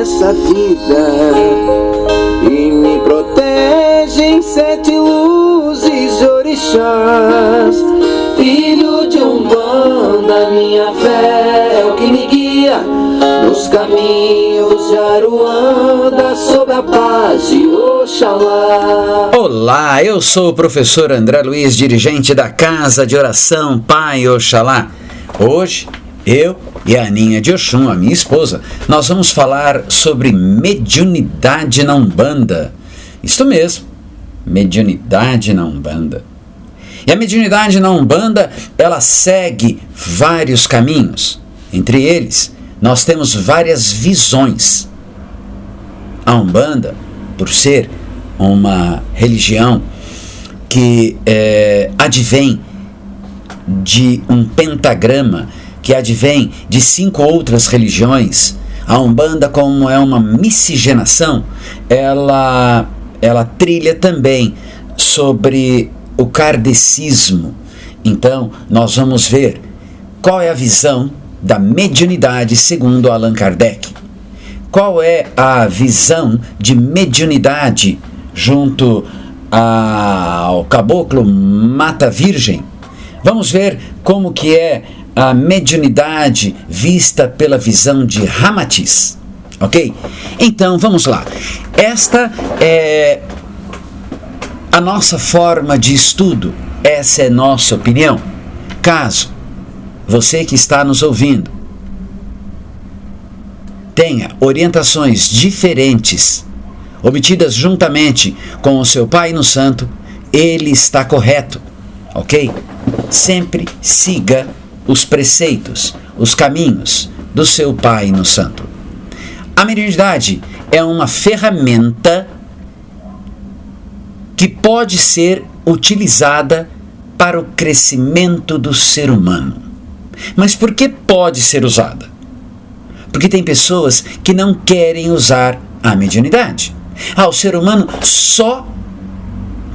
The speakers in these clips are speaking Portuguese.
dessa vida e me protegem sete luzes orixás. Filho de Umbanda, minha fé é o que me guia nos caminhos de Aruanda, sob a paz de Oxalá. Olá, eu sou o professor André Luiz, dirigente da Casa de Oração Pai Oxalá. Hoje, eu e a Aninha de Oxum, a minha esposa, nós vamos falar sobre mediunidade na Umbanda. Isto mesmo, mediunidade na Umbanda. E a mediunidade na Umbanda, ela segue vários caminhos. Entre eles, nós temos várias visões. A Umbanda, por ser uma religião que advém de um pentagrama, que advém de 5 outras religiões, a Umbanda, como é uma miscigenação, ela trilha também sobre o kardecismo. Então, nós vamos ver qual é a visão da mediunidade segundo Allan Kardec. Qual é a visão de mediunidade junto ao caboclo Mata Virgem? Vamos ver como que é a mediunidade vista pela visão de Ramatiz, ok? Então, vamos lá. Esta é a nossa forma de estudo, essa é nossa opinião. Caso você que está nos ouvindo tenha orientações diferentes, obtidas juntamente com o seu Pai no Santo, ele está correto, ok? Sempre siga os preceitos, os caminhos do seu Pai no Santo. A mediunidade é uma ferramenta que pode ser utilizada para o crescimento do ser humano. Mas por que pode ser usada? Porque tem pessoas que não querem usar a mediunidade. O ser humano só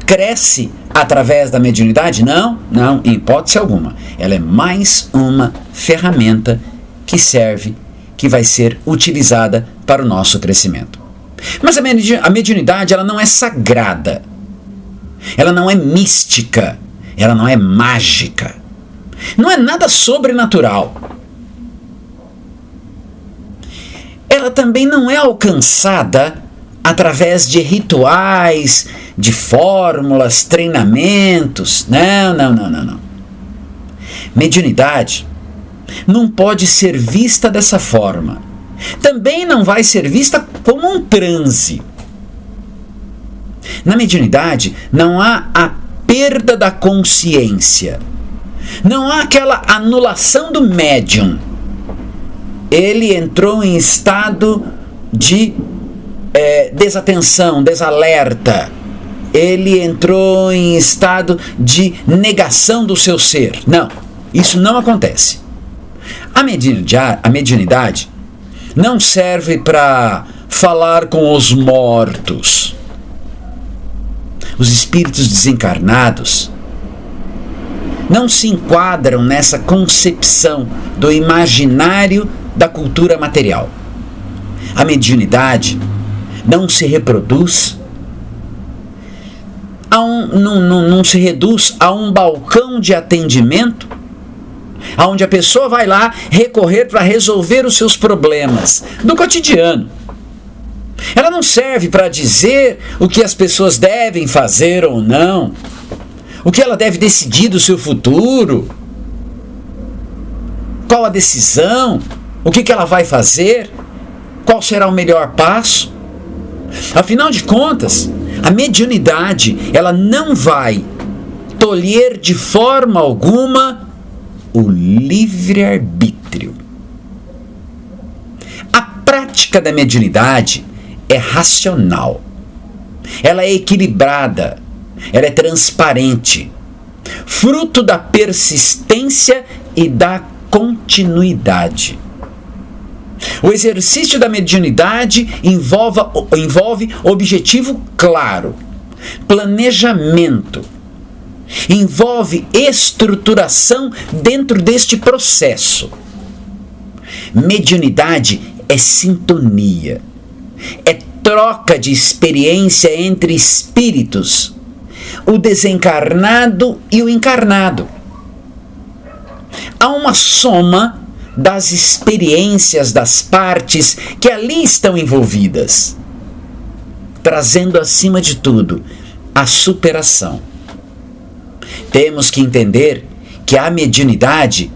cresce através da mediunidade? Não, em hipótese alguma. Ela é mais uma ferramenta que serve, que vai ser utilizada para o nosso crescimento. Mas a mediunidade, ela não é sagrada. Ela não é mística. Ela não é mágica. Não é nada sobrenatural. Ela também não é alcançada através de rituais, de fórmulas, treinamentos. Não. Mediunidade não pode ser vista dessa forma. Também não vai ser vista como um transe. Na mediunidade não há a perda da consciência. Não há aquela anulação do médium. Ele entrou em estado de desatenção, desalerta. Ele entrou em estado de negação do seu ser. Não, isso não acontece. A mediunidade não serve para falar com os mortos. Os espíritos desencarnados não se enquadram nessa concepção do imaginário da cultura material. A mediunidade não se reproduz, não se reduz a um balcão de atendimento, onde a pessoa vai lá recorrer para resolver os seus problemas do cotidiano. Ela não serve para dizer o que as pessoas devem fazer ou não, o que ela deve decidir do seu futuro, qual a decisão, o que ela vai fazer, qual será o melhor passo. Afinal de contas, a mediunidade, ela não vai tolher de forma alguma o livre-arbítrio. A prática da mediunidade é racional, ela é equilibrada, ela é transparente, fruto da persistência e da continuidade. O exercício da mediunidade envolve objetivo claro, planejamento, envolve estruturação dentro deste processo. Mediunidade é sintonia, é troca de experiência entre espíritos, o desencarnado e o encarnado. Há uma soma das experiências das partes que ali estão envolvidas, trazendo acima de tudo a superação. Temos que entender que a mediunidade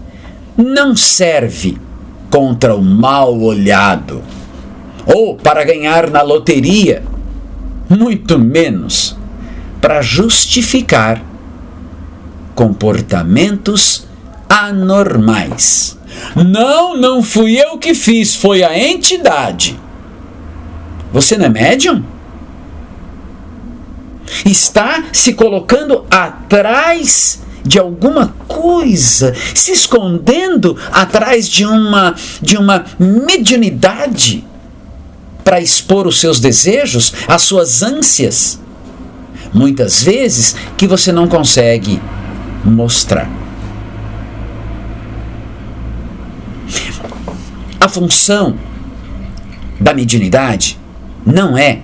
não serve contra o mal olhado ou para ganhar na loteria, muito menos para justificar comportamentos anormais. Não fui eu que fiz, foi a entidade. Você não é médium? Está se colocando atrás de alguma coisa, se escondendo atrás de uma mediunidade para expor os seus desejos, as suas ânsias, muitas vezes que você não consegue mostrar. A função da mediunidade não é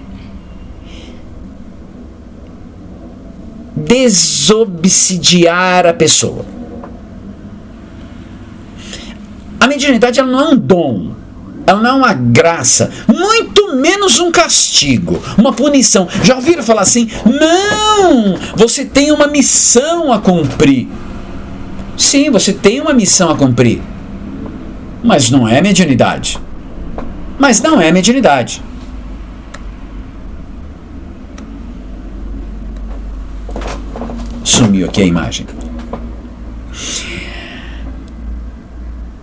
desobsidiar a pessoa. A mediunidade ela não é um dom, ela não é uma graça, muito menos um castigo, uma punição. Já ouviram falar assim? Não! Você tem uma missão a cumprir. Sim, você tem uma missão a cumprir, mas não é mediunidade. Mas não é mediunidade. Sumiu aqui a imagem.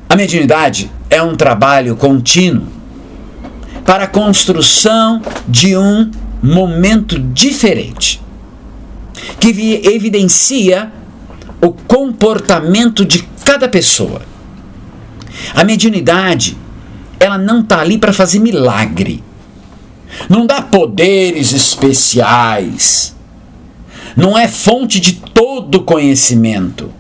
A mediunidade é um trabalho contínuo para a construção de um momento diferente, que evidencia o comportamento de cada pessoa. A mediunidade, ela não está ali para fazer milagre, não dá poderes especiais, não é fonte de todo conhecimento,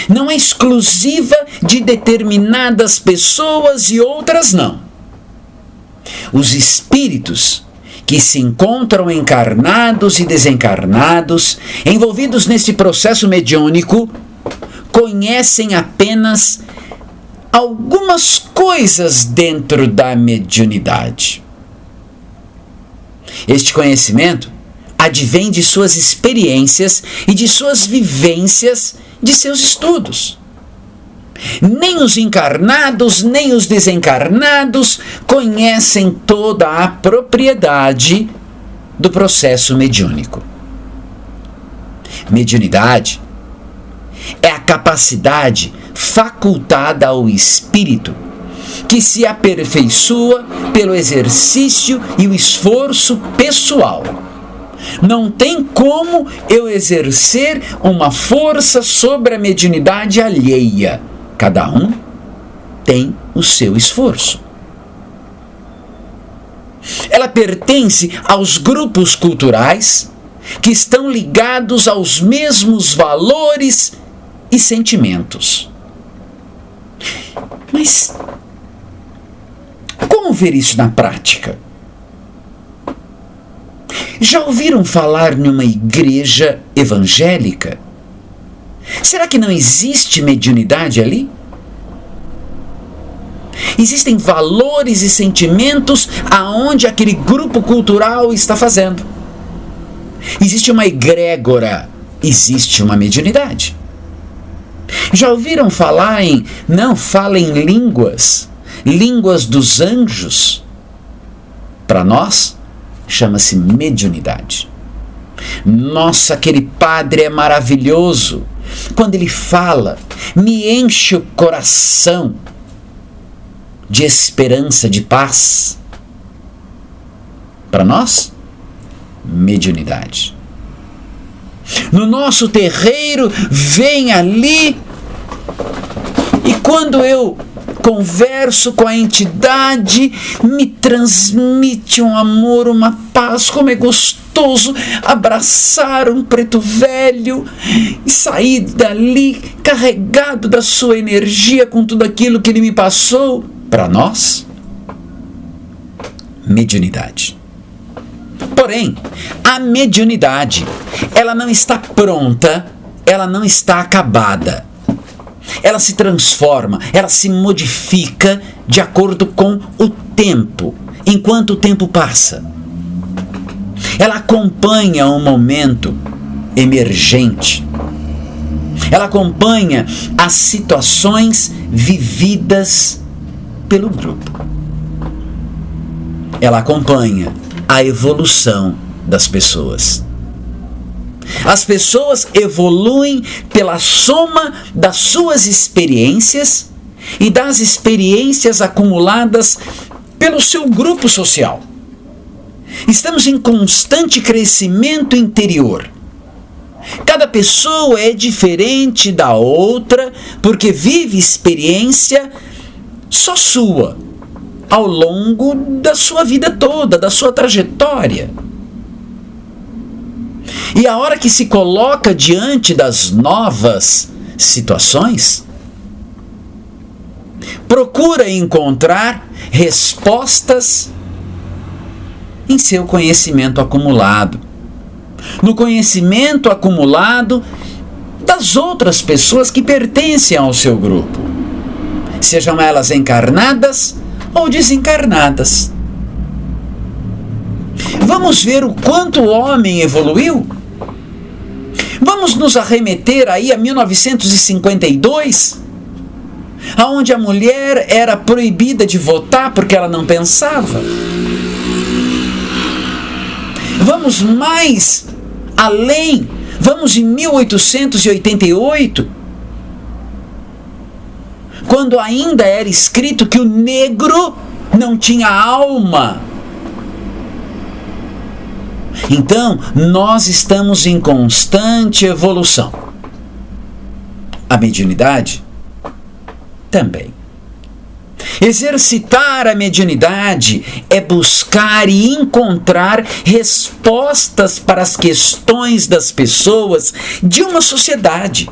não é exclusiva de determinadas pessoas e outras não. Os espíritos que se encontram encarnados e desencarnados, envolvidos nesse processo mediúnico, conhecem apenas algumas coisas dentro da mediunidade. Este conhecimento advém de suas experiências e de suas vivências, de seus estudos. Nem os encarnados, nem os desencarnados conhecem toda a propriedade do processo mediúnico. Mediunidade é a capacidade facultada ao espírito que se aperfeiçoa pelo exercício e o esforço pessoal. Não tem como eu exercer uma força sobre a mediunidade alheia. Cada um tem o seu esforço. Ela pertence aos grupos culturais que estão ligados aos mesmos valores e sentimentos. Mas como ver isso na prática? Já ouviram falar numa igreja evangélica? Será que não existe mediunidade ali? Existem valores e sentimentos aonde aquele grupo cultural está fazendo. Existe uma egrégora, existe uma mediunidade. Já ouviram falar em não falem línguas, línguas dos anjos? Para nós, chama-se mediunidade. Nossa, aquele padre é maravilhoso. Quando ele fala, me enche o coração de esperança, de paz. Para nós, mediunidade. No nosso terreiro, vem ali, e quando eu converso com a entidade, me transmite um amor, uma paz. Como é gostoso abraçar um preto velho e sair dali carregado da sua energia com tudo aquilo que ele me passou. Para nós, mediunidade. Porém, a mediunidade, ela não está pronta, ela não está acabada. Ela se transforma, ela se modifica de acordo com o tempo, enquanto o tempo passa. Ela acompanha um momento emergente. Ela acompanha as situações vividas pelo grupo. Ela acompanha a evolução das pessoas. As pessoas evoluem pela soma das suas experiências e das experiências acumuladas pelo seu grupo social. Estamos em constante crescimento interior. Cada pessoa é diferente da outra porque vive experiência só sua, ao longo da sua vida toda, da sua trajetória. E a hora que se coloca diante das novas situações, procura encontrar respostas em seu conhecimento acumulado, no conhecimento acumulado das outras pessoas que pertencem ao seu grupo, sejam elas encarnadas ou desencarnadas. Vamos ver o quanto o homem evoluiu? Vamos nos arremeter aí a 1952, aonde a mulher era proibida de votar porque ela não pensava. Vamos mais além, vamos em 1888, quando ainda era escrito que o negro não tinha alma. Então, nós estamos em constante evolução. A mediunidade também. Exercitar a mediunidade é buscar e encontrar respostas para as questões das pessoas de uma sociedade.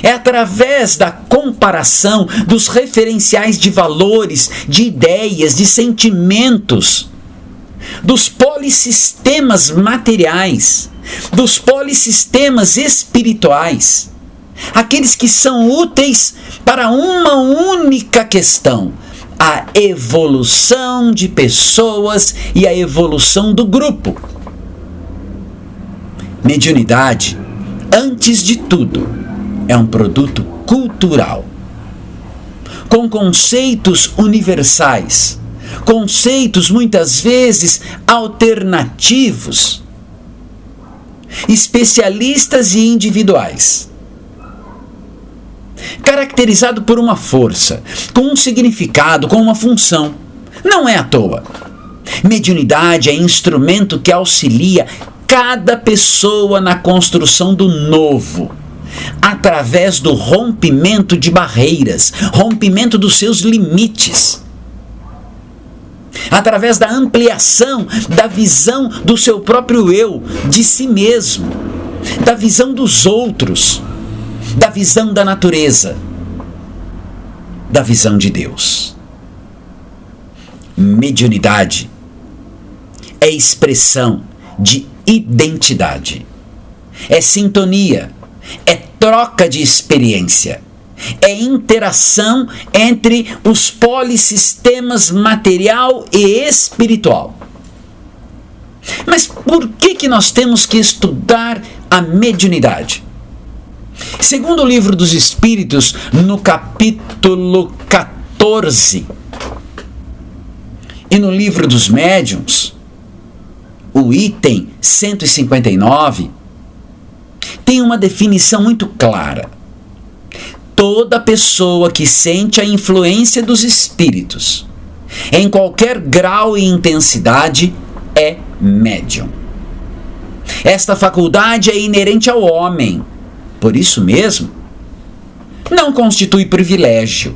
É através da comparação dos referenciais de valores, de ideias, de sentimentos, dos polissistemas materiais, dos polissistemas espirituais, aqueles que são úteis para uma única questão: a evolução de pessoas e a evolução do grupo. Mediunidade, antes de tudo, é um produto cultural, com conceitos universais, conceitos muitas vezes alternativos, especialistas e individuais, caracterizado por uma força, com um significado, com uma função. Não é à toa. Mediunidade é instrumento que auxilia cada pessoa na construção do novo, através do rompimento de barreiras, rompimento dos seus limites, através da ampliação da visão do seu próprio eu, de si mesmo, da visão dos outros, da visão da natureza, da visão de Deus. Mediunidade é expressão de identidade, é sintonia, é troca de experiência, é interação entre os polissistemas material e espiritual. Mas por que nós temos que estudar a mediunidade? Segundo o Livro dos Espíritos, no capítulo 14, e no Livro dos Médiuns, o item 159, tem uma definição muito clara. Toda pessoa que sente a influência dos espíritos, em qualquer grau e intensidade, é médium. Esta faculdade é inerente ao homem. Por isso mesmo, não constitui privilégio.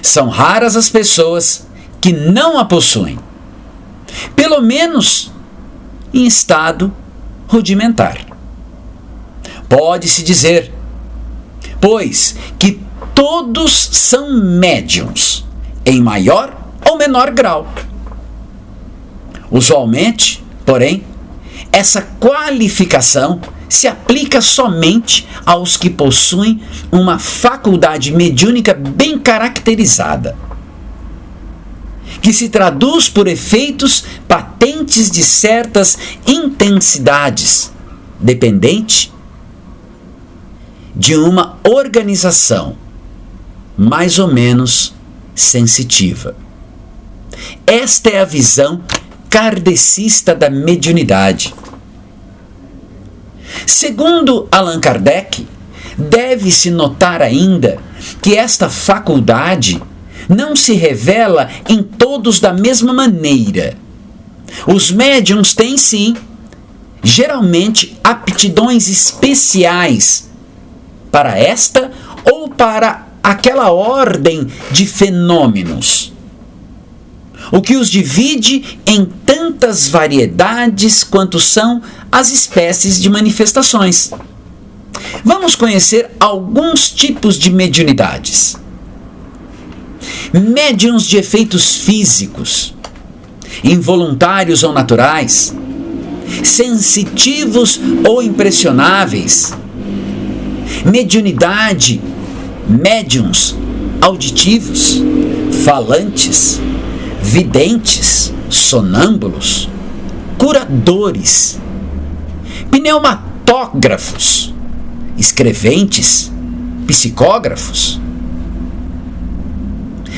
São raras as pessoas que não a possuem, pelo menos em estado rudimentar. Pode-se dizer, pois, que todos são médiuns, em maior ou menor grau. Usualmente, porém, essa qualificação se aplica somente aos que possuem uma faculdade mediúnica bem caracterizada, que se traduz por efeitos patentes de certas intensidades, dependente de uma organização mais ou menos sensitiva. Esta é a visão kardecista da mediunidade. Segundo Allan Kardec, deve-se notar ainda que esta faculdade não se revela em todos da mesma maneira. Os médiuns têm sim, geralmente, aptidões especiais para esta ou para aquela ordem de fenômenos, o que os divide em tantas variedades quanto são as espécies de manifestações. Vamos conhecer alguns tipos de mediunidades. Médiuns de efeitos físicos, involuntários ou naturais, sensitivos ou impressionáveis. Mediunidade, médiuns auditivos, falantes, videntes, sonâmbulos, curadores, pneumatógrafos, escreventes, psicógrafos.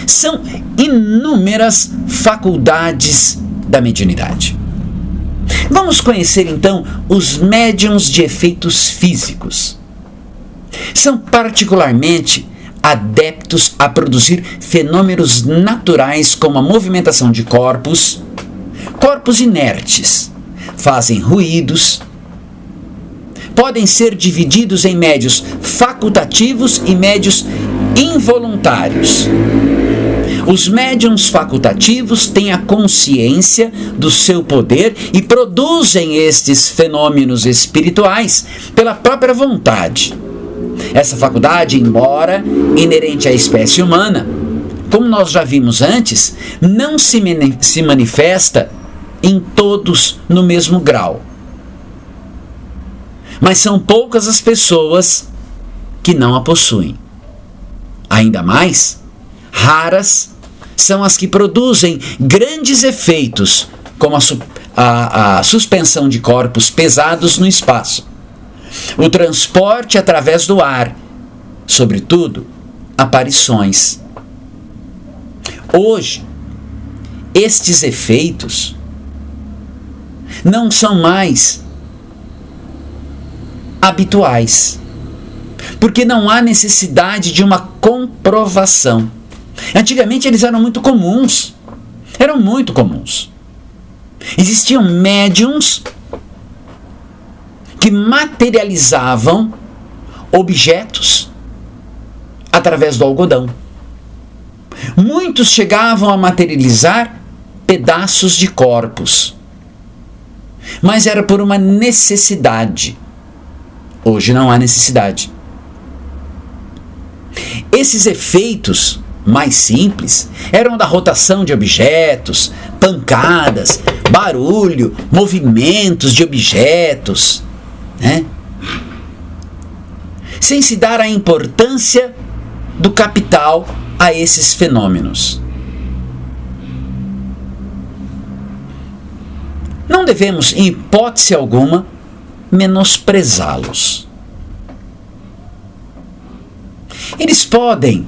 São inúmeras faculdades da mediunidade. Vamos conhecer então os médiuns de efeitos físicos. São particularmente adeptos a produzir fenômenos naturais como a movimentação de corpos inertes, fazem ruídos, podem ser divididos em médios facultativos e médios involuntários. Os médiuns facultativos têm a consciência do seu poder e produzem estes fenômenos espirituais pela própria vontade. Essa faculdade, embora inerente à espécie humana, como nós já vimos antes, não se manifesta em todos no mesmo grau. Mas são poucas as pessoas que não a possuem. Ainda mais, raras são as que produzem grandes efeitos, como a suspensão de corpos pesados no espaço, o transporte através do ar, sobretudo, aparições. Hoje, estes efeitos não são mais habituais, porque não há necessidade de uma comprovação. Antigamente eles eram muito comuns. Existiam médiuns que materializavam objetos através do algodão. Muitos chegavam a materializar pedaços de corpos, mas era por uma necessidade. Hoje não há necessidade. Esses efeitos mais simples eram da rotação de objetos, pancadas, barulho, movimentos de objetos, né? Sem se dar a importância do capital a esses fenômenos. Não devemos, em hipótese alguma, menosprezá-los. Eles podem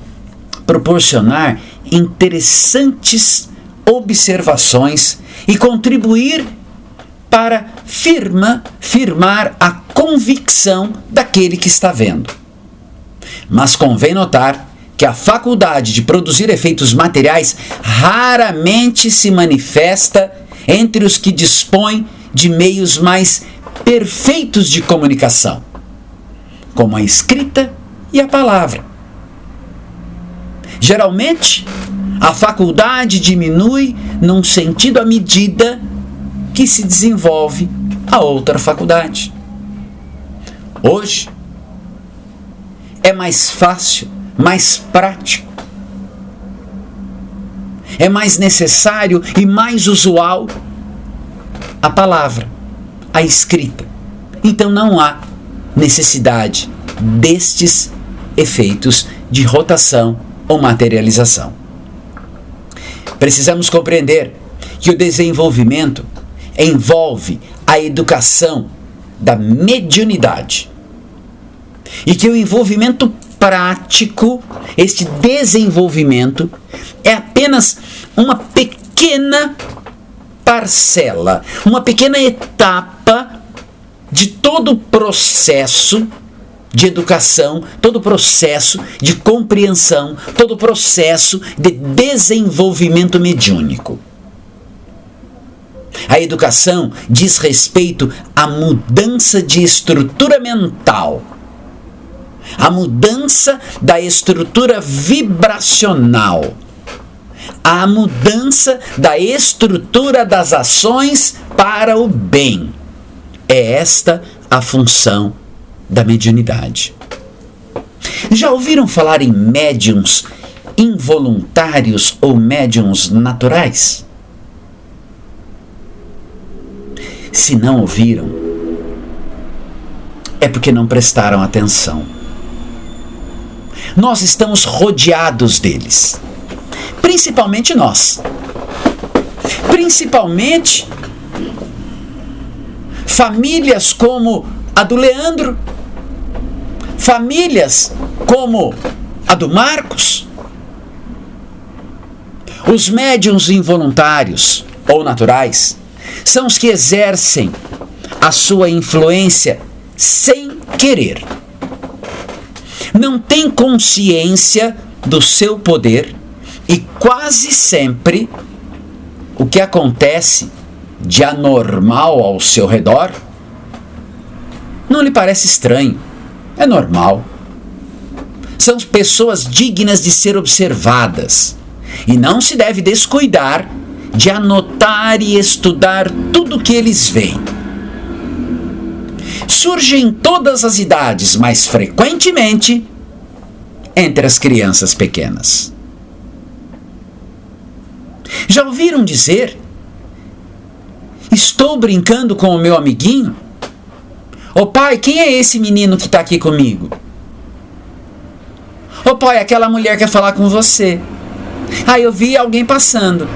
proporcionar interessantes observações e contribuir para firmar a convicção daquele que está vendo. Mas convém notar que a faculdade de produzir efeitos materiais raramente se manifesta entre os que dispõem de meios mais perfeitos de comunicação, como a escrita e a palavra. Geralmente, a faculdade diminui num sentido à medida que se desenvolve a outra faculdade. Hoje, é mais fácil, mais prático é mais necessário e mais usual a palavra, a escrita. Então não há necessidade destes efeitos de rotação ou materialização. Precisamos compreender que o desenvolvimento envolve a educação da mediunidade e que o envolvimento prático, este desenvolvimento, é apenas uma pequena parcela, uma pequena etapa de todo o processo de educação, todo o processo de compreensão, todo o processo de desenvolvimento mediúnico. A educação diz respeito à mudança de estrutura mental, a mudança da estrutura vibracional, a mudança da estrutura das ações para o bem. É esta a função da mediunidade. Já ouviram falar em médiuns involuntários ou médiuns naturais? Se não ouviram, é porque não prestaram atenção. Nós estamos rodeados deles, principalmente nós, principalmente famílias como a do Leandro, famílias como a do Marcos, os médiuns involuntários ou naturais são os que exercem a sua influência sem querer. Não têm consciência do seu poder e quase sempre o que acontece de anormal ao seu redor não lhe parece estranho, é normal. São pessoas dignas de ser observadas e não se deve descuidar de anotar e estudar tudo o que eles veem. Surge em todas as idades, mas frequentemente entre as crianças pequenas. Já ouviram dizer: estou brincando com o meu amiguinho? Ô pai, quem é esse menino que está aqui comigo? Ô pai, aquela mulher quer falar com você. Ah, eu vi alguém passando.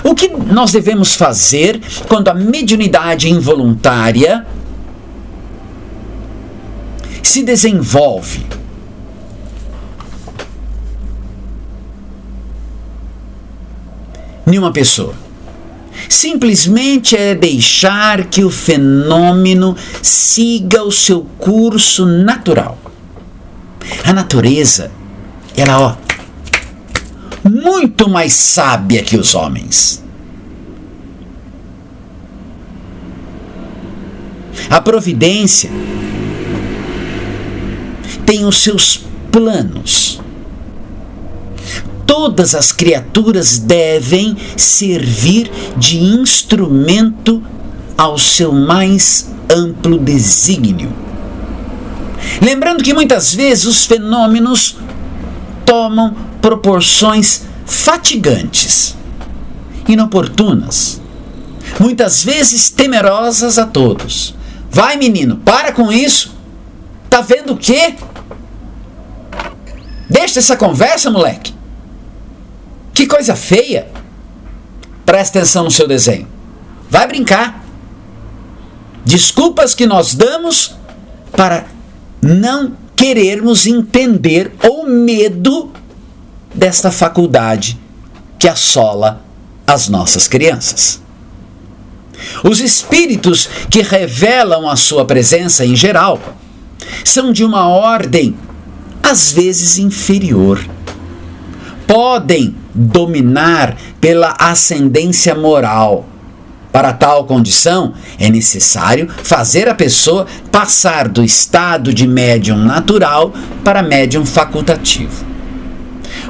O que nós devemos fazer quando a mediunidade involuntária se desenvolve? Em uma pessoa. Simplesmente é deixar que o fenômeno siga o seu curso natural. A natureza, ela, muito mais sábia que os homens. A providência tem os seus planos. Todas as criaturas devem servir de instrumento ao seu mais amplo desígnio. Lembrando que muitas vezes os fenômenos tomam proporções fatigantes, inoportunas, muitas vezes temerosas a todos. Vai, menino, para com isso. Tá vendo o quê? Deixa essa conversa, moleque. Que coisa feia. Presta atenção no seu desenho. Vai brincar. Desculpas que nós damos para não querermos entender o medo desta faculdade que assola as nossas crianças. Os espíritos que revelam a sua presença em geral são de uma ordem, às vezes, inferior. Podem dominar pela ascendência moral. Para tal condição, é necessário fazer a pessoa passar do estado de médium natural para médium facultativo.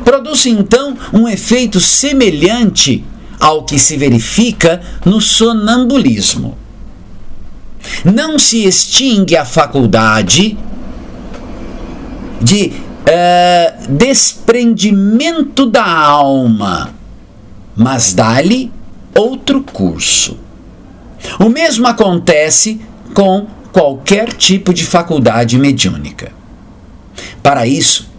Produz então um efeito semelhante ao que se verifica no sonambulismo. Não se extingue a faculdade de desprendimento da alma, mas dá-lhe outro curso. O mesmo acontece com qualquer tipo de faculdade mediúnica. Para isso,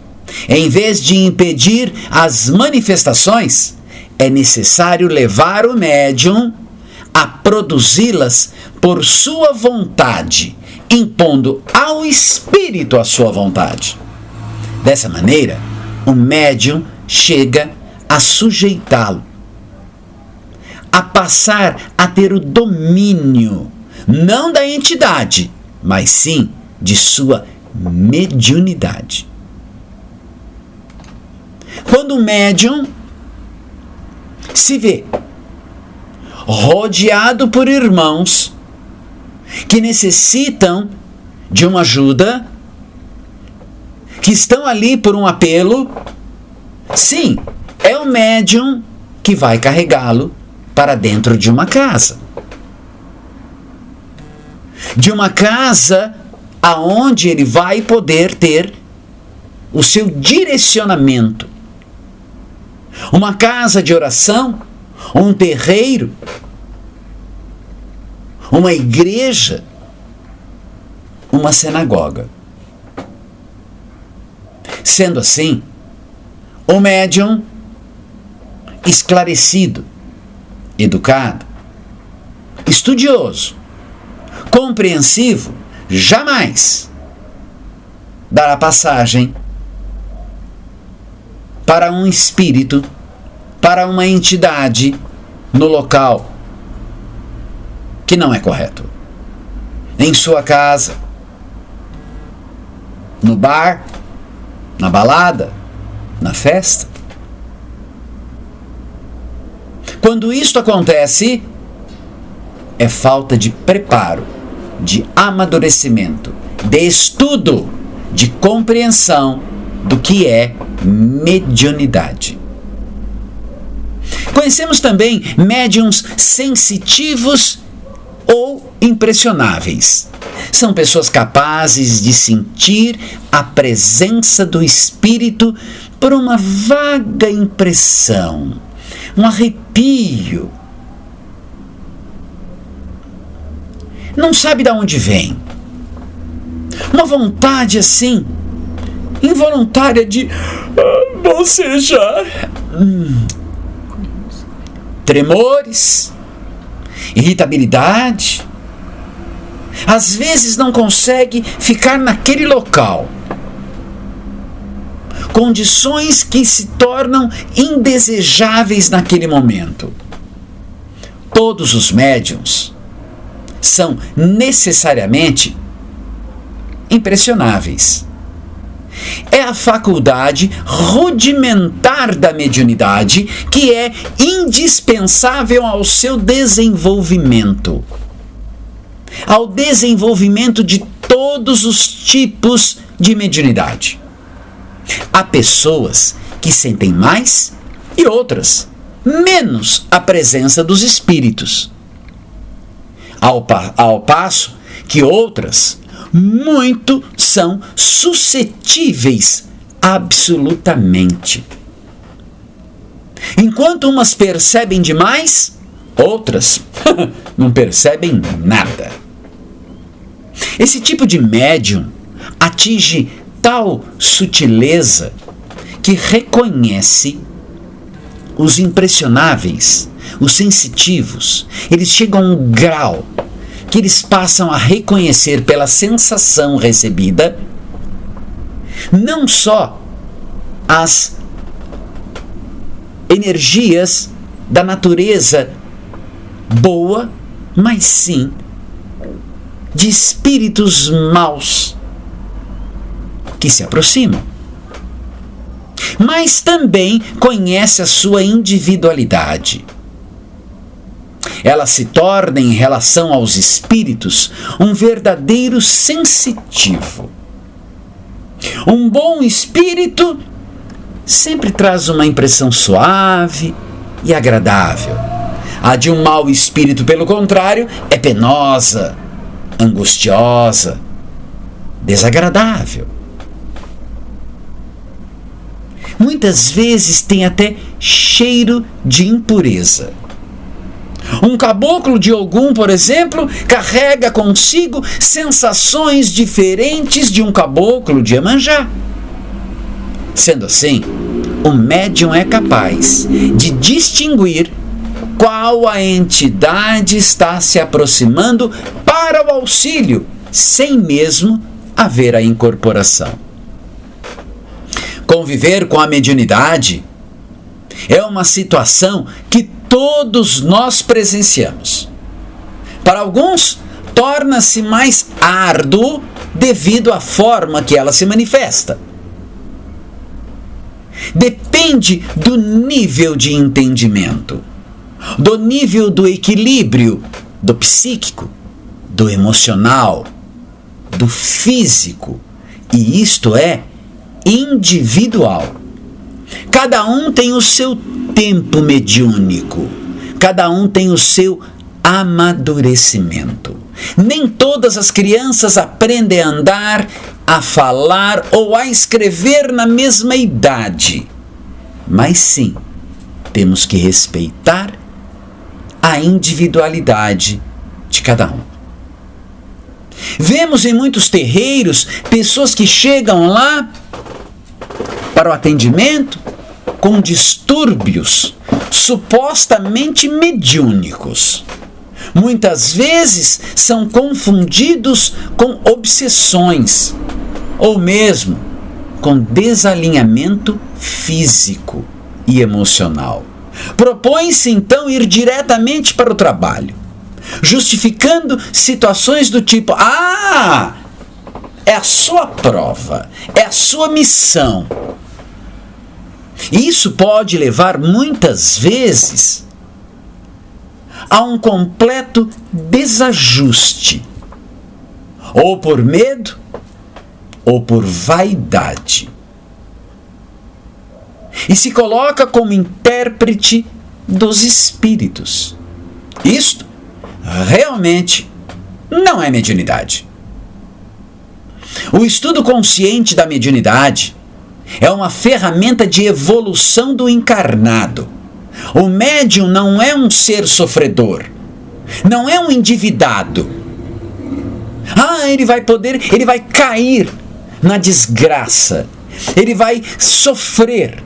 em vez de impedir as manifestações, é necessário levar o médium a produzi-las por sua vontade, impondo ao espírito a sua vontade. Dessa maneira, o médium chega a sujeitá-lo, a passar a ter o domínio, não da entidade, mas sim de sua mediunidade. Quando o médium se vê rodeado por irmãos que necessitam de uma ajuda, que estão ali por um apelo, sim, é o médium que vai carregá-lo para dentro de uma casa. De uma casa aonde ele vai poder ter o seu direcionamento. Uma casa de oração, um terreiro, uma igreja, uma sinagoga. Sendo assim, o médium esclarecido, educado, estudioso, compreensivo, jamais dará passagem para um espírito, para uma entidade no local que não é correto. Em sua casa, no bar, na balada, na festa. Quando isto acontece, é falta de preparo, de amadurecimento, de estudo, de compreensão do que é mediunidade. Conhecemos também médiuns sensitivos ou impressionáveis. São pessoas capazes de sentir a presença do espírito por uma vaga impressão, um arrepio. Não sabe de onde vem. Uma vontade assim, involuntária de bocejar. Tremores, irritabilidade. Às vezes não consegue ficar naquele local. Condições que se tornam indesejáveis naquele momento. Todos os médiuns são necessariamente impressionáveis. É a faculdade rudimentar da mediunidade que é indispensável ao seu desenvolvimento. Ao desenvolvimento de todos os tipos de mediunidade. Há pessoas que sentem mais e outras menos a presença dos espíritos. Ao passo que outras muito são suscetíveis absolutamente. Enquanto umas percebem demais, outras não percebem nada. Esse tipo de médium atinge tal sutileza que reconhece os impressionáveis, os sensitivos. Eles chegam a um grau que eles passam a reconhecer pela sensação recebida não só as energias da natureza boa, mas sim de espíritos maus que se aproximam. Mas também conhece a sua individualidade. Ela se torna, em relação aos espíritos, um verdadeiro sensitivo. Um bom espírito sempre traz uma impressão suave e agradável. A de um mau espírito, pelo contrário, é penosa, angustiosa, desagradável. muitas vezes tem até cheiro de impureza. Um caboclo de Ogum, por exemplo, carrega consigo sensações diferentes de um caboclo de Iemanjá. Sendo assim, o médium é capaz de distinguir qual a entidade está se aproximando para o auxílio, sem mesmo haver a incorporação. Conviver com a mediunidade é uma situação que todos nós presenciamos. Para alguns, torna-se mais árduo devido à forma que ela se manifesta. Depende do nível de entendimento, do nível do equilíbrio, do psíquico, do emocional, do físico, e isto é individual. Cada um tem o seu tempo mediúnico, cada um tem o seu amadurecimento. Nem todas as crianças aprendem a andar, a falar ou a escrever na mesma idade. Mas sim, temos que respeitar a individualidade de cada um. Vemos em muitos terreiros pessoas que chegam lá para o atendimento com distúrbios supostamente mediúnicos. Muitas vezes são confundidos com obsessões ou mesmo com desalinhamento físico e emocional. Propõe-se então ir diretamente para o trabalho, justificando situações do tipo: é a sua prova, é a sua missão. Isso pode levar muitas vezes a um completo desajuste, ou por medo, ou por vaidade. E se coloca como intérprete dos espíritos. Isto realmente não é mediunidade. O estudo consciente da mediunidade é uma ferramenta de evolução do encarnado. O médium não é um ser sofredor, não é um endividado. Ele vai cair na desgraça, ele vai sofrer,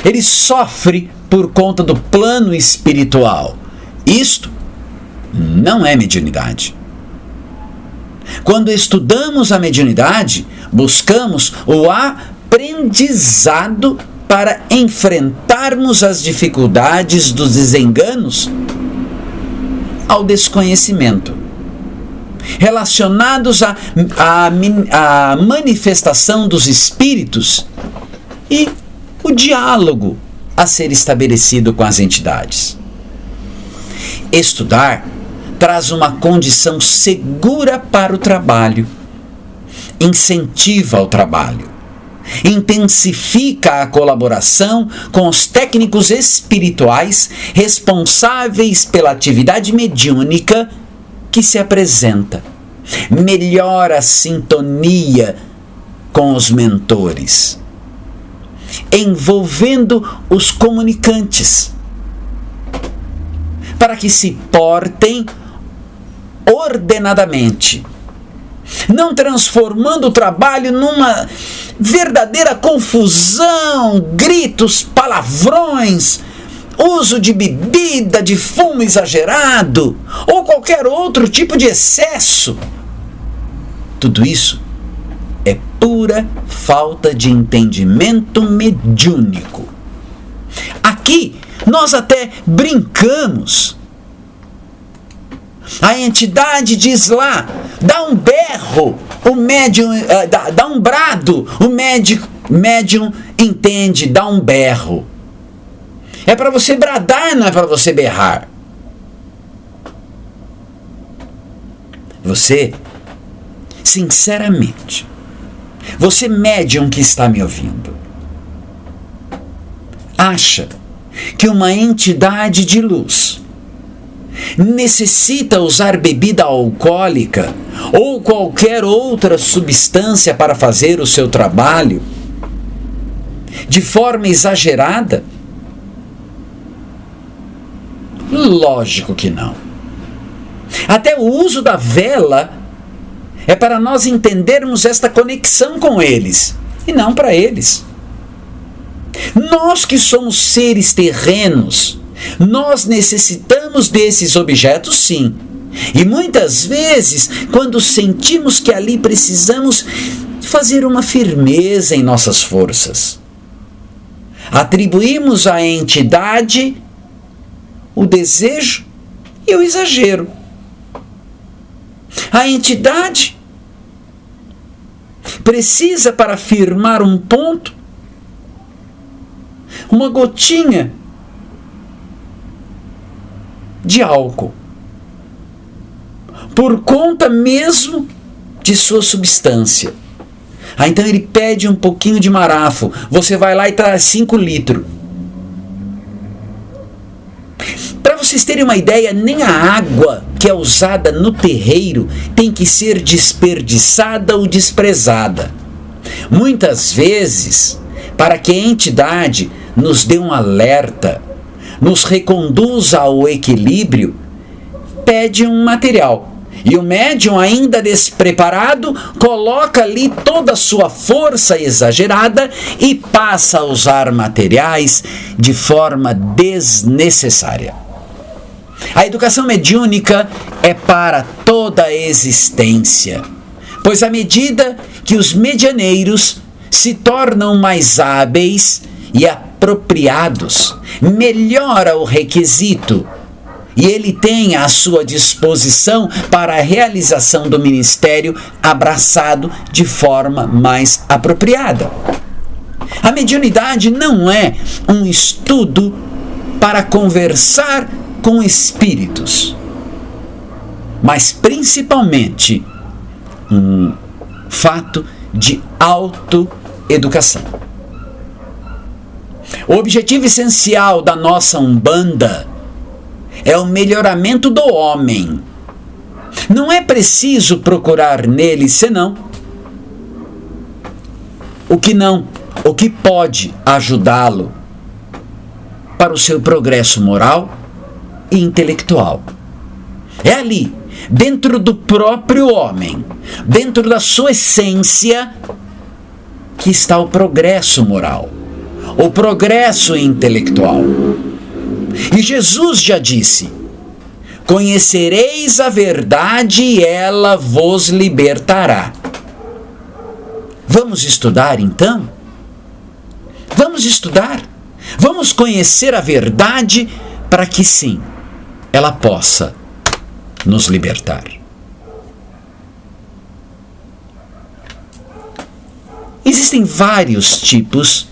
ele sofre por conta do plano espiritual. Isto não é mediunidade. Quando estudamos a mediunidade, buscamos o aprendizado para enfrentarmos as dificuldades dos desenganos ao desconhecimento, relacionados à manifestação dos espíritos e o diálogo a ser estabelecido com as entidades. Estudar traz uma condição segura para o trabalho, incentiva o trabalho, intensifica a colaboração com os técnicos espirituais responsáveis pela atividade mediúnica que se apresenta, melhora a sintonia com os mentores, envolvendo os comunicantes, para que se portem ordenadamente, não transformando o trabalho numa verdadeira confusão, gritos, palavrões, uso de bebida, de fumo exagerado ou qualquer outro tipo de excesso. Tudo isso é pura falta de entendimento mediúnico. Aqui nós até brincamos. A entidade diz lá, dá um berro, o médium dá um brado, o médium entende, dá um berro. É para você bradar, não é para você berrar. Você, sinceramente, você médium que está me ouvindo, acha que uma entidade de luz necessita usar bebida alcoólica ou qualquer outra substância para fazer o seu trabalho? de forma exagerada? Lógico que não. Até o uso da vela é para nós entendermos esta conexão com eles, e não para eles. Nós que somos seres terrenos, nós necessitamos desses objetos, sim. E muitas vezes, quando sentimos que ali precisamos fazer uma firmeza em nossas forças, atribuímos à entidade o desejo e o exagero. A entidade precisa, para firmar um ponto, uma gotinha de álcool, por conta mesmo de sua substância. Então ele pede um pouquinho de marafo, você vai lá e traz 5 litros. Para vocês terem uma ideia, nem a água que é usada no terreiro tem que ser desperdiçada ou desprezada. Muitas vezes, para que a entidade nos dê um alerta, nos reconduza ao equilíbrio, pede um material. E o médium, ainda despreparado, coloca ali toda a sua força exagerada e passa a usar materiais de forma desnecessária. A educação mediúnica é para toda a existência, pois à medida que os medianeiros se tornam mais hábeis e apropriados, melhora o requisito e ele tem à sua disposição para a realização do ministério abraçado de forma mais apropriada. A mediunidade não é um estudo para conversar com espíritos, mas principalmente um fato de autoeducação. O objetivo essencial da nossa Umbanda é o melhoramento do homem. Não é preciso procurar nele senão o que pode ajudá-lo para o seu progresso moral e intelectual. É ali, dentro do próprio homem, dentro da sua essência, que está o progresso moral, o progresso intelectual. E Jesus já disse: conhecereis a verdade e ela vos libertará. Vamos estudar então? Vamos estudar. Vamos conhecer a verdade para que sim, ela possa nos libertar. Existem vários tipos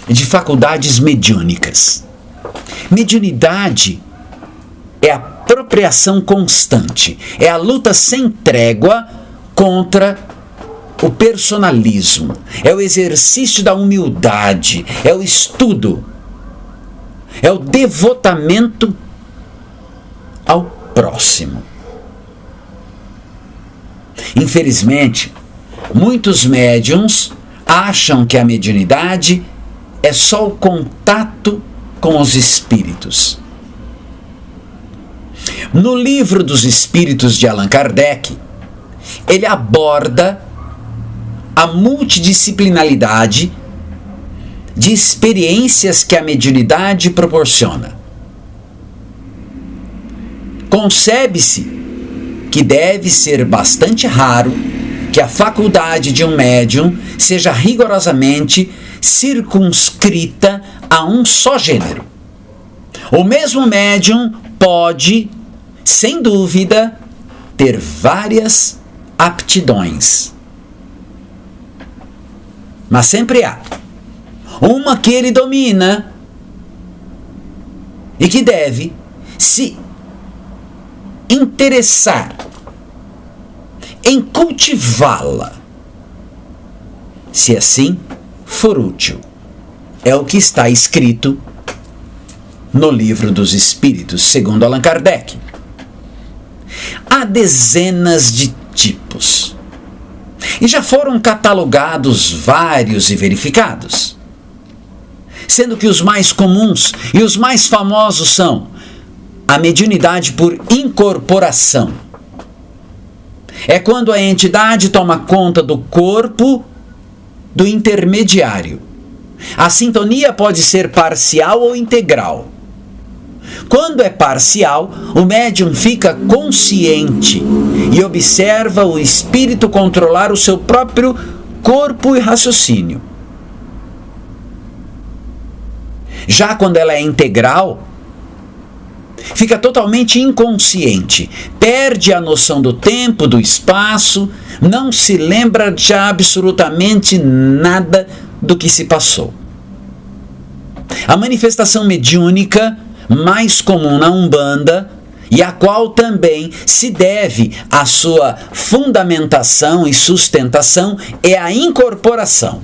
de faculdades mediúnicas. Mediunidade é a apropriação constante, é a luta sem trégua contra o personalismo, é o exercício da humildade, é o estudo, é o devotamento ao próximo. Infelizmente, muitos médiuns acham que a mediunidade é só o contato com os espíritos. No Livro dos Espíritos de Allan Kardec, ele aborda a multidisciplinaridade de experiências que a mediunidade proporciona. Concebe-se que deve ser bastante raro que a faculdade de um médium seja rigorosamente circunscrita a um só gênero. O mesmo médium pode, sem dúvida, ter várias aptidões. Mas sempre há uma que ele domina e que deve se interessar em cultivá-la, se assim for útil. É o que está escrito no Livro dos Espíritos, segundo Allan Kardec. Há dezenas de tipos, e já foram catalogados vários e verificados. sendo que os mais comuns e os mais famosos são a mediunidade por incorporação. É quando a entidade toma conta do corpo do intermediário. A sintonia pode ser parcial ou integral. Quando é parcial, o médium fica consciente e observa o espírito controlar o seu próprio corpo e raciocínio. Já quando ela é integral, fica totalmente inconsciente, perde a noção do tempo, do espaço, não se lembra de absolutamente nada do que se passou. A manifestação mediúnica mais comum na Umbanda, e a qual também se deve à sua fundamentação e sustentação, é a incorporação.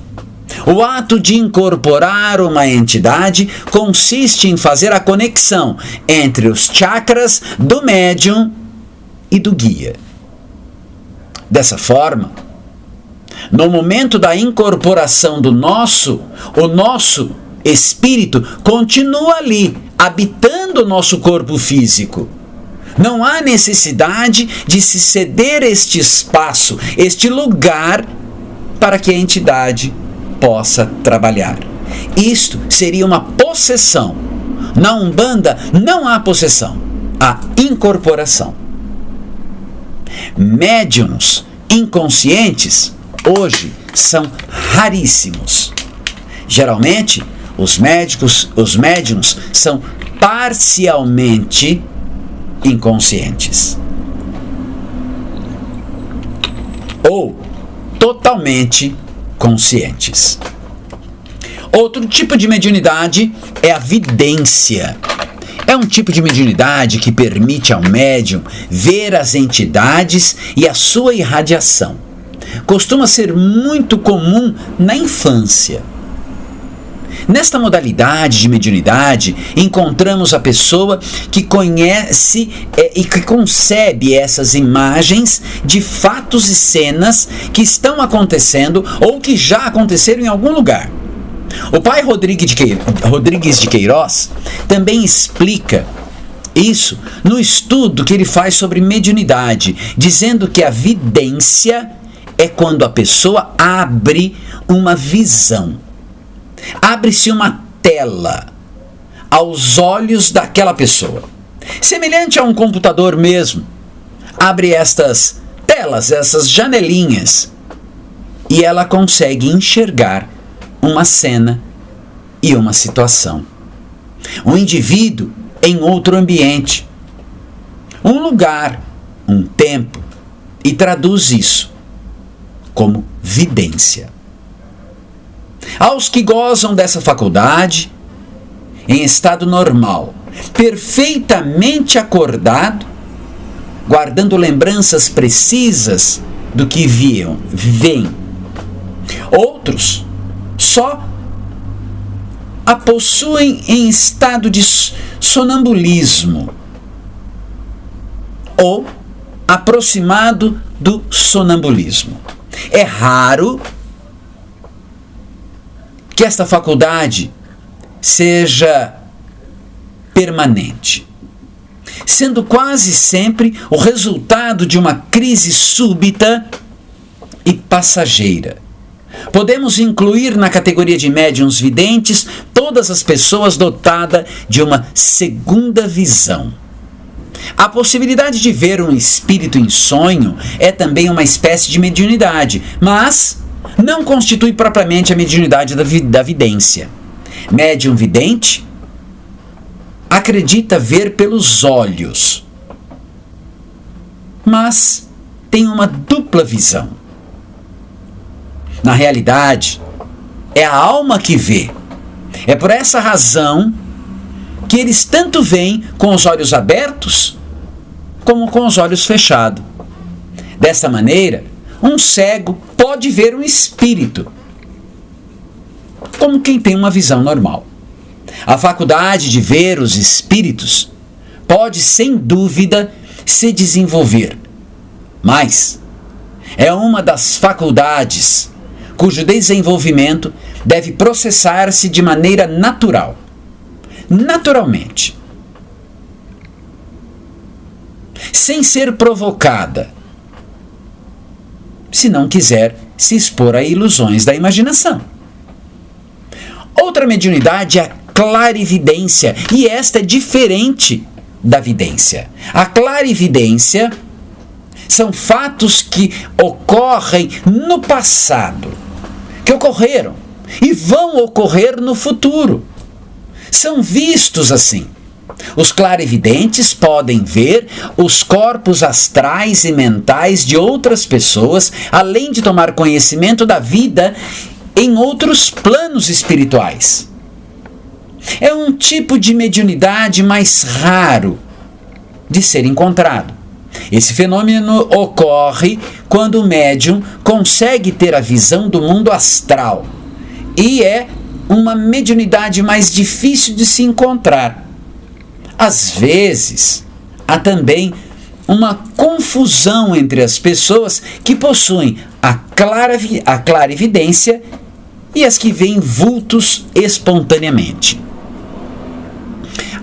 O ato de incorporar uma entidade consiste em fazer a conexão entre os chakras do médium e do guia. Dessa forma, no momento da incorporação o nosso espírito continua ali, habitando o nosso corpo físico. Não há necessidade de se ceder este espaço, este lugar, para que a entidade possa trabalhar. Isto seria uma possessão. Na Umbanda não há possessão, há incorporação. Médiuns inconscientes hoje são raríssimos. Geralmente, os médiuns são parcialmente inconscientes ou totalmente conscientes. Outro tipo de mediunidade é a vidência. É um tipo de mediunidade que permite ao médium ver as entidades e a sua irradiação. Costuma ser muito comum na infância. Nesta modalidade de mediunidade, encontramos a pessoa que conhece e que concebe essas imagens de fatos e cenas que estão acontecendo ou que já aconteceram em algum lugar. O pai Rodrigues de Queiroz também explica isso no estudo que ele faz sobre mediunidade, dizendo que a vidência é quando a pessoa abre uma visão. Abre-se uma tela aos olhos daquela pessoa, semelhante a um computador mesmo. Abre estas telas, essas janelinhas, e ela consegue enxergar uma cena e uma situação. Um indivíduo em outro ambiente, um lugar, um tempo, e traduz isso como vidência. Aos que gozam dessa faculdade, em estado normal, perfeitamente acordado, guardando lembranças precisas do que veem. Outros só a possuem em estado de sonambulismo ou aproximado do sonambulismo. É raro que esta faculdade seja permanente, sendo quase sempre o resultado de uma crise súbita e passageira. Podemos incluir na categoria de médiuns videntes todas as pessoas dotadas de uma segunda visão. A possibilidade de ver um espírito em sonho é também uma espécie de mediunidade, mas não constitui propriamente a mediunidade da vidência. Médium vidente acredita ver pelos olhos, mas tem uma dupla visão. Na realidade, é a alma que vê. É por essa razão que eles tanto veem com os olhos abertos como com os olhos fechados. Dessa maneira, um cego pode ver um espírito, como quem tem uma visão normal. A faculdade de ver os espíritos pode, sem dúvida, se desenvolver, mas é uma das faculdades cujo desenvolvimento deve processar-se de maneira natural, naturalmente, sem ser provocada, se não quiser se expor a ilusões da imaginação. Outra mediunidade é a clarividência, e esta é diferente da vidência. A clarividência são fatos que ocorrem no passado, que ocorreram e vão ocorrer no futuro. São vistos assim. Os clarividentes podem ver os corpos astrais e mentais de outras pessoas, além de tomar conhecimento da vida em outros planos espirituais. É um tipo de mediunidade mais raro de ser encontrado. Esse fenômeno ocorre quando o médium consegue ter a visão do mundo astral, e é uma mediunidade mais difícil de se encontrar. Às vezes, há também uma confusão entre as pessoas que possuem a clarividência e as que veem vultos espontaneamente.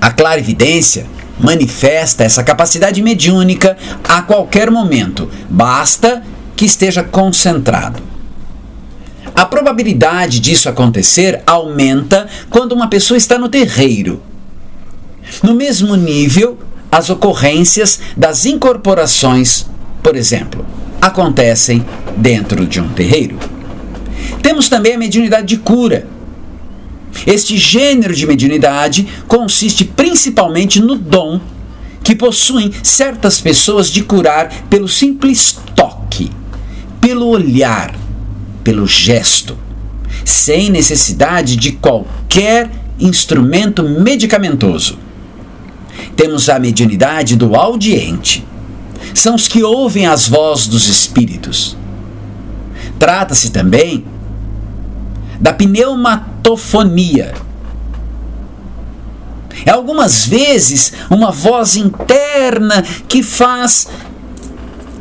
A clarividência manifesta essa capacidade mediúnica a qualquer momento, basta que esteja concentrado. A probabilidade disso acontecer aumenta quando uma pessoa está no terreiro. No mesmo nível, as ocorrências das incorporações, por exemplo, acontecem dentro de um terreiro. Temos também a mediunidade de cura. Este gênero de mediunidade consiste principalmente no dom que possuem certas pessoas de curar pelo simples toque, pelo olhar, pelo gesto, sem necessidade de qualquer instrumento medicamentoso. Temos a mediunidade do audiente. São os que ouvem as vozes dos espíritos. Trata-se também da pneumatofonia. É algumas vezes uma voz interna que faz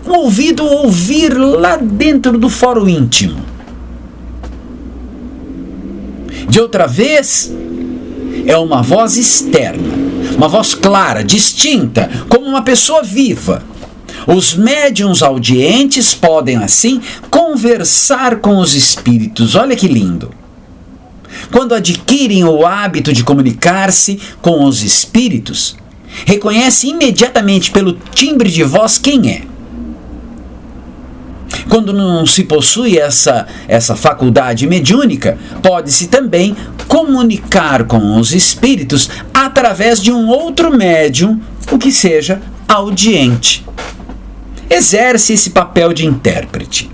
o ouvido ouvir lá dentro do foro íntimo. De outra vez, é uma voz externa, uma voz clara, distinta, como uma pessoa viva. Os médiuns audientes podem, assim, conversar com os espíritos. Olha que lindo! Quando adquirem o hábito de comunicar-se com os espíritos, reconhece imediatamente pelo timbre de voz quem é. Quando não se possui essa faculdade mediúnica, pode-se também comunicar com os espíritos através de um outro médium, o que seja audiente. Exerce esse papel de intérprete.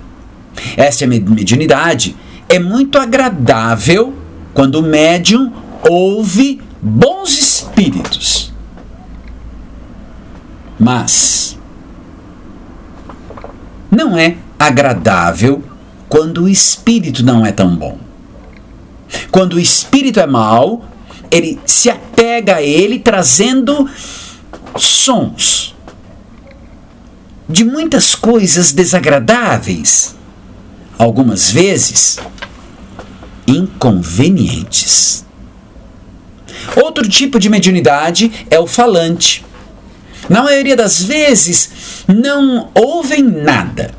Esta mediunidade é muito agradável quando o médium ouve bons espíritos. Mas não é agradável quando o espírito não é tão bom. Quando o espírito é mau, ele se apega a ele trazendo sons de muitas coisas desagradáveis, algumas vezes inconvenientes. Outro tipo de mediunidade é o falante. Na maioria das vezes, não ouvem nada.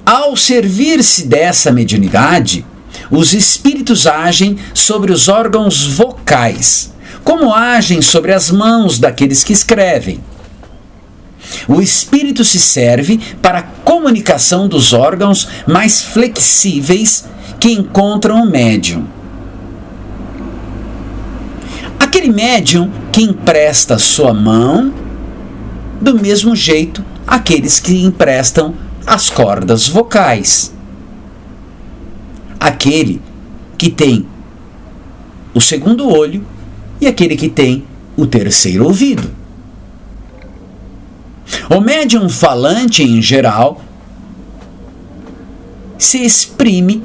Ao servir-se dessa mediunidade, os espíritos agem sobre os órgãos vocais, como agem sobre as mãos daqueles que escrevem. O espírito se serve para a comunicação dos órgãos mais flexíveis que encontram o médium. Aquele médium que empresta sua mão, do mesmo jeito aqueles que emprestam as cordas vocais. Aquele que tem o segundo olho e aquele que tem o terceiro ouvido. O médium falante, em geral, se exprime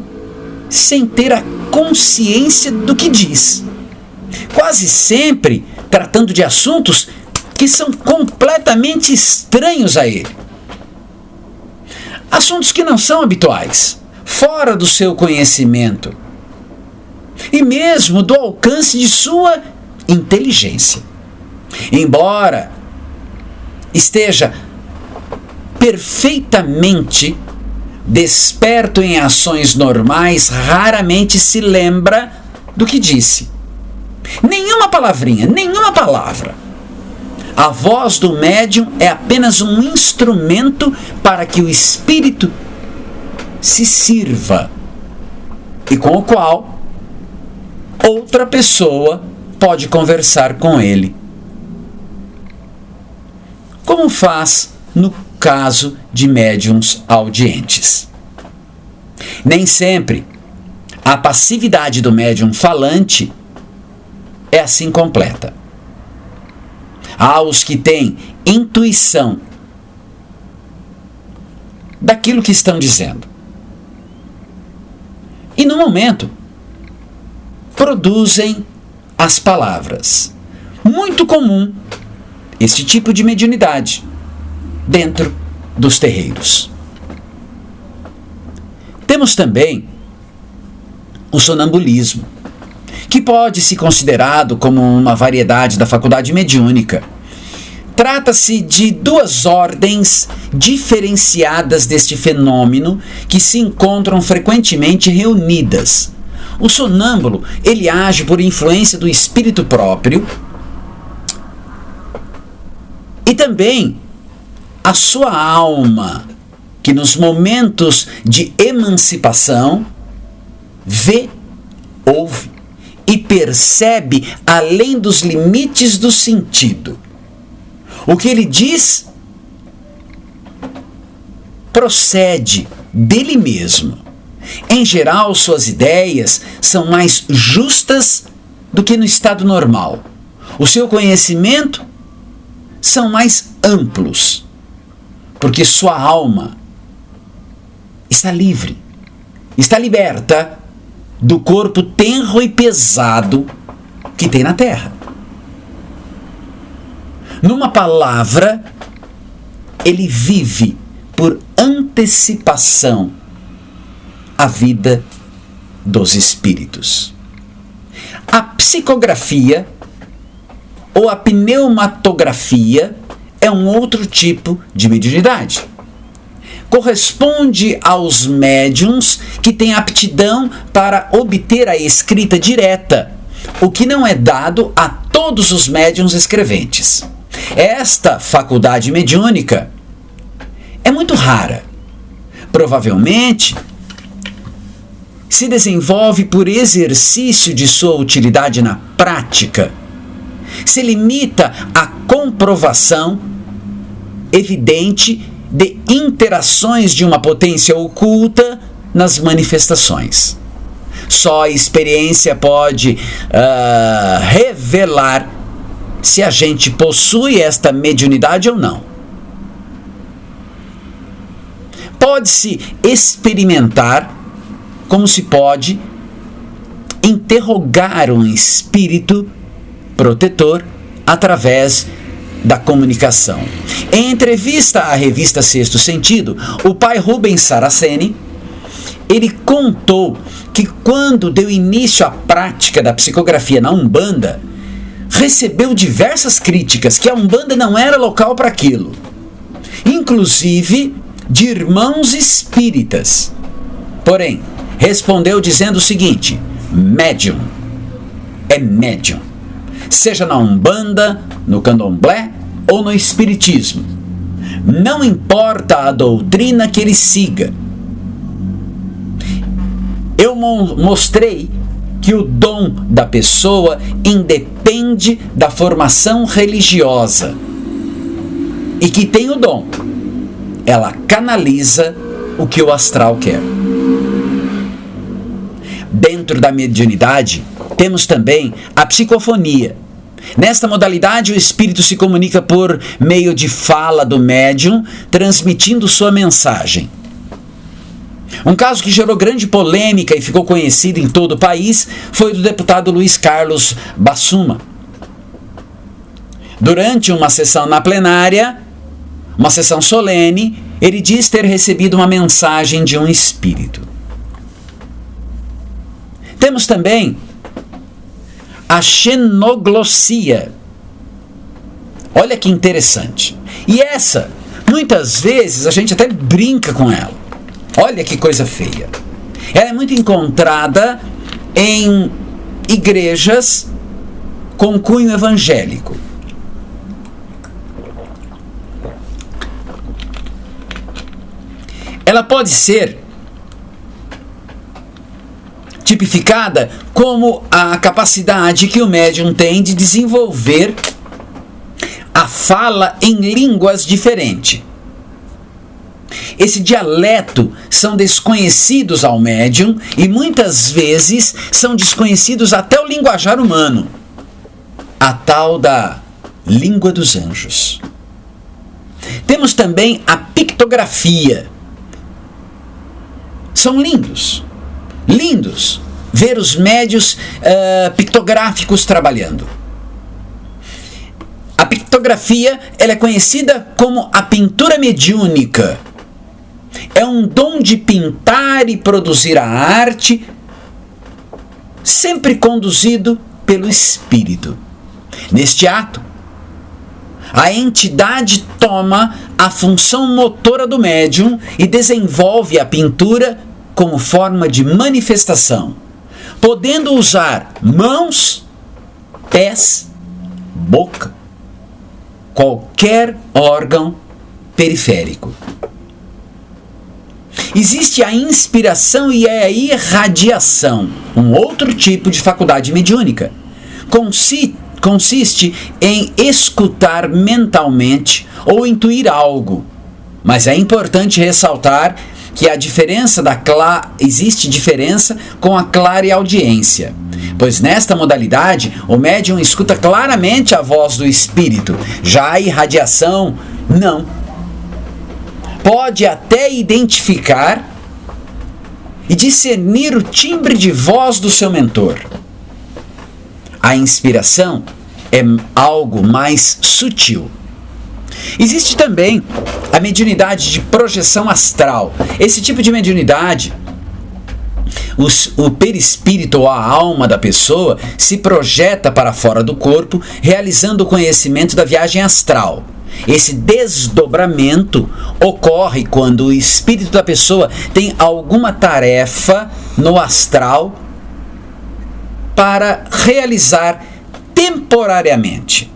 sem ter a consciência do que diz, quase sempre tratando de assuntos que são completamente estranhos a ele. Assuntos que não são habituais. fora do seu conhecimento e mesmo do alcance de sua inteligência. Embora esteja perfeitamente desperto em ações normais, raramente se lembra do que disse. Nenhuma palavrinha, nenhuma palavra. A voz do médium é apenas um instrumento para que o espírito se sirva e com o qual outra pessoa pode conversar com ele. Como faz no caso de médiuns audientes. Nem sempre a passividade do médium falante é assim completa. Há os que têm intuição daquilo que estão dizendo. E no momento produzem as palavras. Muito comum este tipo de mediunidade dentro dos terreiros. Temos também o sonambulismo, que pode ser considerado como uma variedade da faculdade mediúnica. Trata-se de duas ordens diferenciadas deste fenômeno que se encontram frequentemente reunidas. O sonâmbulo, ele age por influência do espírito próprio e também a sua alma, que nos momentos de emancipação vê, ouve e percebe além dos limites do sentido. O que ele diz procede dele mesmo. Em geral, suas ideias são mais justas do que no estado normal. O seu conhecimento são mais amplos, porque sua alma está livre, está liberta do corpo tenro e pesado que tem na terra. Numa palavra, ele vive por antecipação a vida dos espíritos. A psicografia ou a pneumatografia é um outro tipo de mediunidade. Corresponde aos médiuns que têm aptidão para obter a escrita direta, o que não é dado a todos os médiuns escreventes. Esta faculdade mediúnica é muito rara. Provavelmente se desenvolve por exercício de sua utilidade na prática. Se limita à comprovação evidente de interações de uma potência oculta nas manifestações. Só a experiência pode revelar se a gente possui esta mediunidade ou não. Pode-se experimentar como se pode interrogar um espírito protetor através da comunicação. Em entrevista à revista Sexto Sentido, o pai Rubens Saraceni, ele contou que quando deu início à prática da psicografia na Umbanda, recebeu diversas críticas, que a Umbanda não era local para aquilo, inclusive de irmãos espíritas. Porém, respondeu dizendo o seguinte: médium é médium, seja na Umbanda, no Candomblé ou no Espiritismo. Não importa a doutrina que ele siga. Eu mostrei que o dom da pessoa independe da formação religiosa e que tem o dom. Ela canaliza o que o astral quer. Dentro da mediunidade, temos também a psicofonia. Nesta modalidade, o espírito se comunica por meio de fala do médium, transmitindo sua mensagem. Um caso que gerou grande polêmica e ficou conhecido em todo o país foi do deputado Luiz Carlos Bassuma. Durante uma sessão na plenária, uma sessão solene, ele diz ter recebido uma mensagem de um espírito. Temos também a xenoglossia. Olha que interessante. E essa, muitas vezes, a gente até brinca com ela. Olha que coisa feia. Ela é muito encontrada em igrejas com cunho evangélico. Ela pode ser tipificada como a capacidade que o médium tem de desenvolver a fala em línguas diferentes. Esse dialeto são desconhecidos ao médium e muitas vezes são desconhecidos até o linguajar humano. A tal da língua dos anjos. Temos também a pictografia. São lindos ver os médios pictográficos trabalhando. A pictografia ela é conhecida como a pintura mediúnica. É um dom de pintar e produzir a arte, sempre conduzido pelo espírito. Neste ato, a entidade toma a função motora do médium e desenvolve a pintura como forma de manifestação, podendo usar mãos, pés, boca, qualquer órgão periférico. Existe a inspiração e a irradiação, um outro tipo de faculdade mediúnica. Consiste em escutar mentalmente ou intuir algo. Mas é importante ressaltar que existe diferença com a clareaudiência, pois nesta modalidade o médium escuta claramente a voz do espírito, já a irradiação não. Pode até identificar e discernir o timbre de voz do seu mentor. A inspiração é algo mais sutil. Existe também a mediunidade de projeção astral. Esse tipo de mediunidade, o perispírito ou a alma da pessoa se projeta para fora do corpo, realizando o conhecimento da viagem astral. Esse desdobramento ocorre quando o espírito da pessoa tem alguma tarefa no astral para realizar temporariamente.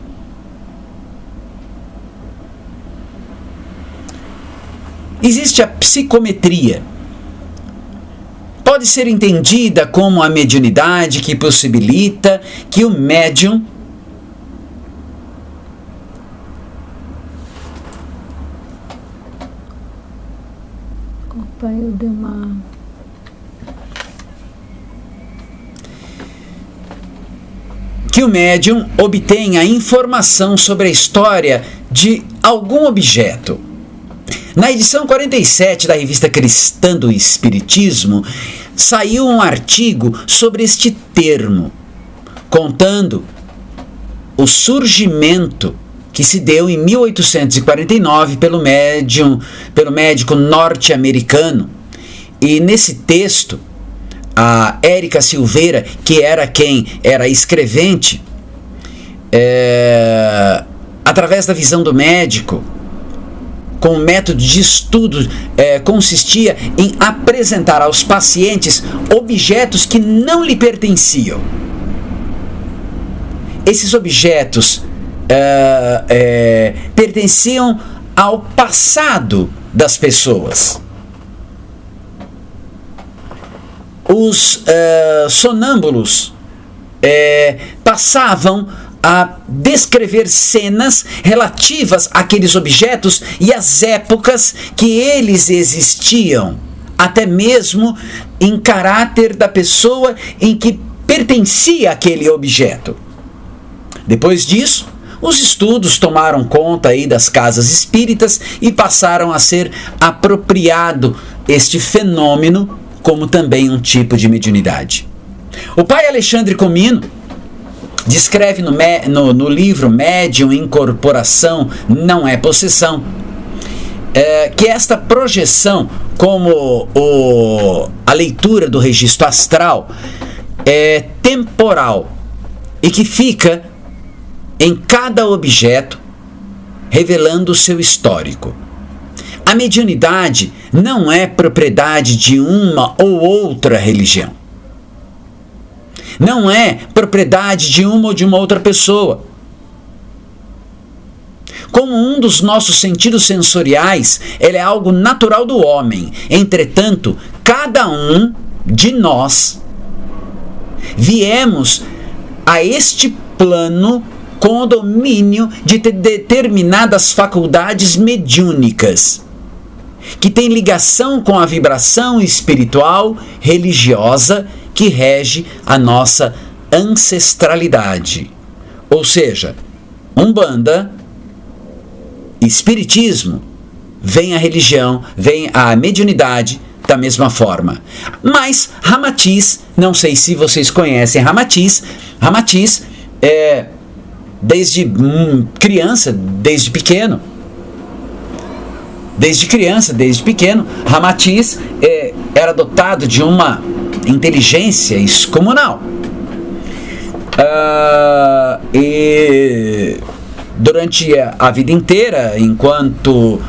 Existe a psicometria. Pode ser entendida como a mediunidade que possibilita que o médium obtenha informação sobre a história de algum objeto. Na edição 47 da Revista Cristã do Espiritismo, saiu um artigo sobre este termo, contando o surgimento que se deu em 1849 pelo médico norte-americano. E nesse texto, a Érica Silveira, que era quem era escrevente, através da visão do médico, com o método de estudo, consistia em apresentar aos pacientes objetos que não lhe pertenciam. Esses objetos pertenciam ao passado das pessoas. Os sonâmbulos passavam a descrever cenas relativas àqueles objetos e às épocas que eles existiam, até mesmo em caráter da pessoa em que pertencia aquele objeto. Depois disso, os estudos tomaram conta aí das casas espíritas e passaram a ser apropriado este fenômeno como também um tipo de mediunidade. O pai Alexandre Comino descreve no livro Médium Incorporação Não é Possessão, que esta projeção, como a leitura do registro astral, temporal e que fica em cada objeto, revelando o seu histórico. A mediunidade não é propriedade de uma ou outra religião. Não é propriedade de uma ou de uma outra pessoa. Como um dos nossos sentidos sensoriais, ele é algo natural do homem. Entretanto, cada um de nós viemos a este plano com o domínio de determinadas faculdades mediúnicas, que tem ligação com a vibração espiritual religiosa que rege a nossa ancestralidade. Ou seja, Umbanda, Espiritismo, vem a religião, vem a mediunidade da mesma forma. Mas Ramatiz, não sei se vocês conhecem Ramatiz. Ramatiz desde criança, desde pequeno, Ramatiz era dotado de uma inteligência excomunal. E durante a vida inteira, enquanto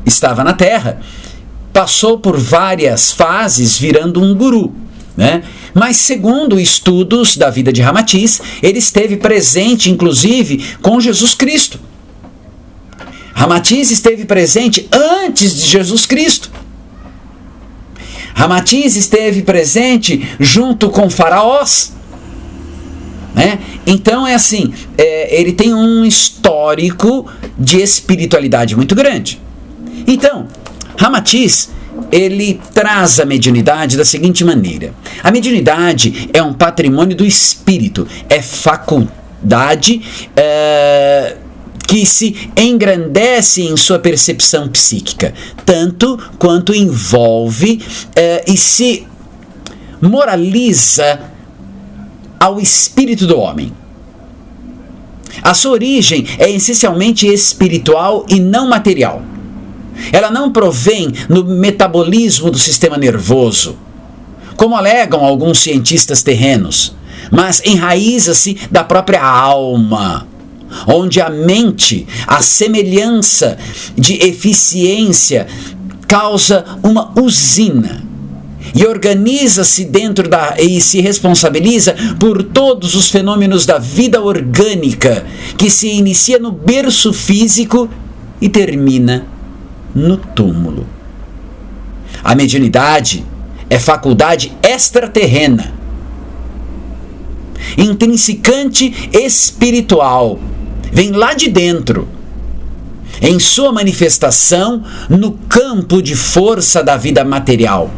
estava na Terra, passou por várias fases virando um guru, né? Mas segundo estudos da vida de Ramatiz, ele esteve presente inclusive com Jesus Cristo. Ramatiz esteve presente antes de Jesus Cristo. Ramatiz esteve presente junto com faraós, né? Então é assim, ele tem um histórico de espiritualidade muito grande. Então, Ramatiz, ele traz a mediunidade da seguinte maneira: a mediunidade é um patrimônio do espírito, é faculdade que se engrandece em sua percepção psíquica, tanto quanto envolve e se moraliza ao espírito do homem. A sua origem é essencialmente espiritual e não material. Ela não provém no metabolismo do sistema nervoso, como alegam alguns cientistas terrenos, mas enraiza-se da própria alma, onde a mente, a semelhança de eficiência, causa uma usina e organiza-se e se responsabiliza por todos os fenômenos da vida orgânica, que se inicia no berço físico e termina no túmulo. A mediunidade é faculdade extraterrena, intrinsecante espiritual, vem lá de dentro, em sua manifestação no campo de força da vida material.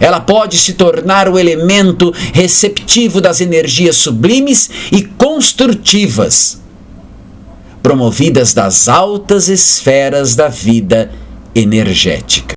Ela pode se tornar o elemento receptivo das energias sublimes e construtivas, promovidas das altas esferas da vida energética.